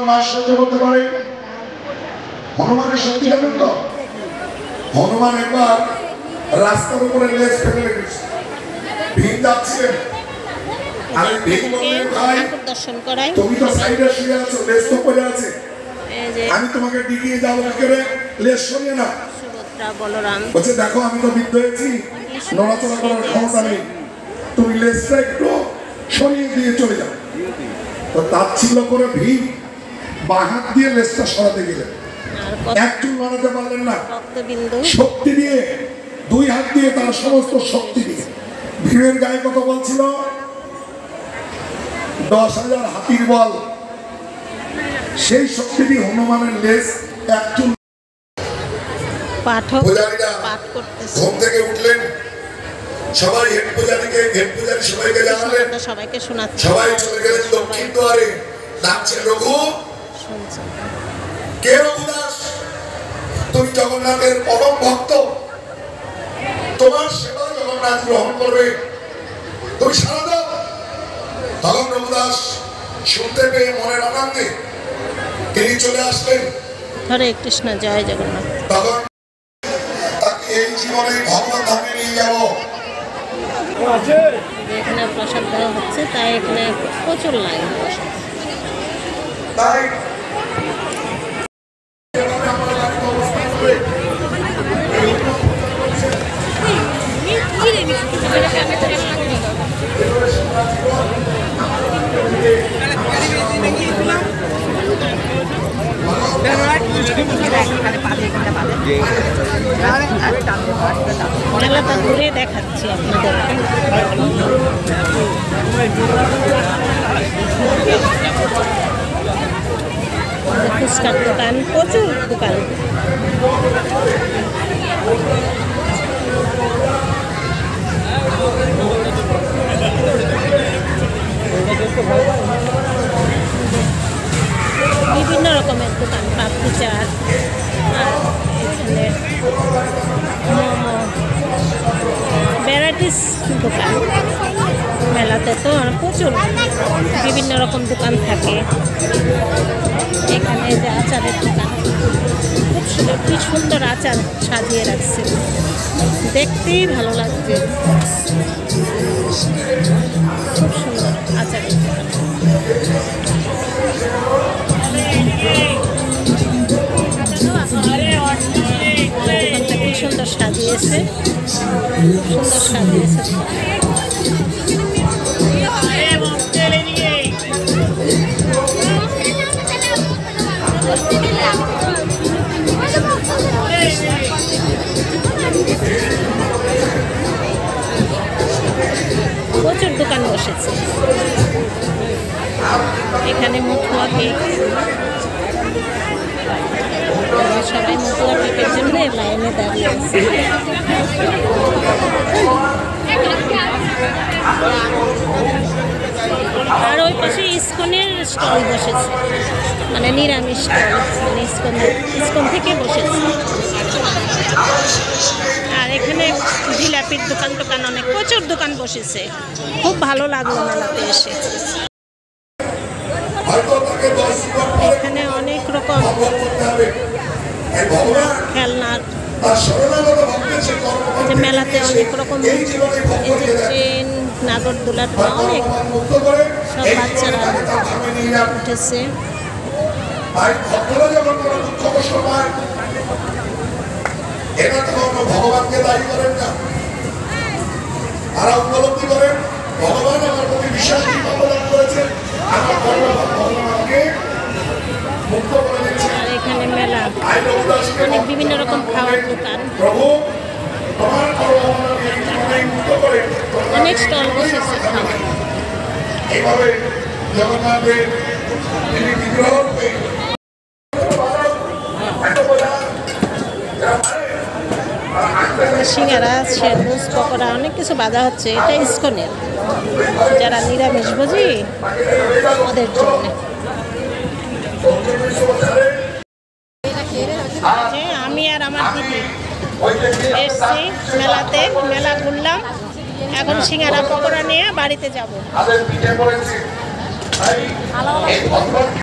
মাস সহ্য করতে পারে? হনুমানের শক্তি জানেন তো? হনুমান একবার রাস্তার উপরে লেজ ফেলে রেখেছে, ভীম যাচ্ছিলেন। আরে ভীম বললেন, ভাই তুমি তো সাইডে শুয়ে আছো, লেজ তো পড়ে আছে, আমি তোমাকে ডিগিয়ে যাবো কি করে, লেজ সরিয়ে না। বলছে দেখো আমি তো বৃদ্ধ হয়েছি, নড়াচড়া করার ক্ষমতা নেই, তুমি লেজটা একটু সরিয়ে দিয়ে চলে যাও। তো তাচ্ছিল্য করে ভীম বাঁ হাত দিয়ে লেজটা সরাতে গেলেন, একটু নড়াতে পারলেন না। শক্তি দিয়ে, দুই হাত দিয়ে, তার সমস্ত শক্তি দিয়ে। ভীমের গায়ে কত বল ছিল? 10,000 হাতির বল। সেই শক্তি দিয়ে হনুমানের লেজ একটু। ঘুম থেকে উঠলেন, সবাই হেড পূজারী সবাইকে জানালেন, সবাই চলে গেলেন দক্ষিণ দুয়ারে। ডাকছে, রঘু, কে রঘুদাস? তুমি জগন্নাথের পরম ভক্ত, তোমার সেবা জগন্নাথ গ্রহণ করবে, তুমি সারা দাও। তখন রঘুদাস শুনতে পেয়ে মনের আনন্দে তিনি চলে আসলেন। হরে কৃষ্ণ, জয় জগন্নাথ। তখন তাকে এই জীবনে ভগবান ধামে নিয়ে যাব। এখানে প্রসাদ দেওয়া হচ্ছে, তাই এখানে প্রচুর লাইন। তাই মেলাটা ঘুরে দেখাচ্ছি আপনাদের। ফুচকার দোকান, প্রচুর দোকান। বিভিন্ন রকমের দোকান, পাপড়ি চাট, আর এখানে মোমো, ভ্যারাইটিস দোকান। মেলাতে তো প্রচুর বিভিন্ন রকম দোকান থাকে। এখানে যে আচারের দোকান, খুব সুন্দর, কি সুন্দর আচার সাজিয়ে রাখছে, দেখতেই ভালো লাগছে। খুব সুন্দর আচারের দোকান। দোকানটা কি সুন্দর সাজিয়েছে, সুন্দর সাজিয়েছে। প্রচুর দোকান বসেছে এখানে। মথুয়া কেক, সবাই মথুয়া কেকের জন্য লাইনে দাঁড়িয়ে আছে। আর ওই পাশে ইসকনের স্টল বসেছে, মানে নিরামিষ স্টল, মানে ইসকন থেকে বসেছে। আর এখানে জিলাপির দোকান টোকান অনেক, প্রচুর দোকান বসেছে। খুব ভালো লাগলো মেলাতে এসে। এখানে অনেক রকম খেলনার, যে মেলাতে অনেক রকম, এই যে ট্রেন, নাগরদোলা, অনেক সব বাচ্চারা উঠেছে। ভগবানকে দায়ী করেন না, তারা উপলব্ধি করেন ভগবান আমার প্রতি বিশ্বাস করেছে, আমার ভগবানকে মুক্ত করে দিচ্ছে। আর এখানে মেলা, অনেক বিভিন্ন রকম খাওয়ার দোকান, অনেক স্টল বসেছে খাওয়ার। এইভাবে জগন্নাথের বিগ্রহ সিঙ্গারা, সেরবুজ, পকোড়া, অনেক কিছু বাজা হচ্ছে। এটা ইসকনের, যারা নিরামিষ ভোজি ওদের জন্য। আমি আর আমার দিদি এসছি মেলাতে, মেলা ঘুরলাম, এখন সিঙ্গারা পকোড়া নিয়ে বাড়িতে যাব।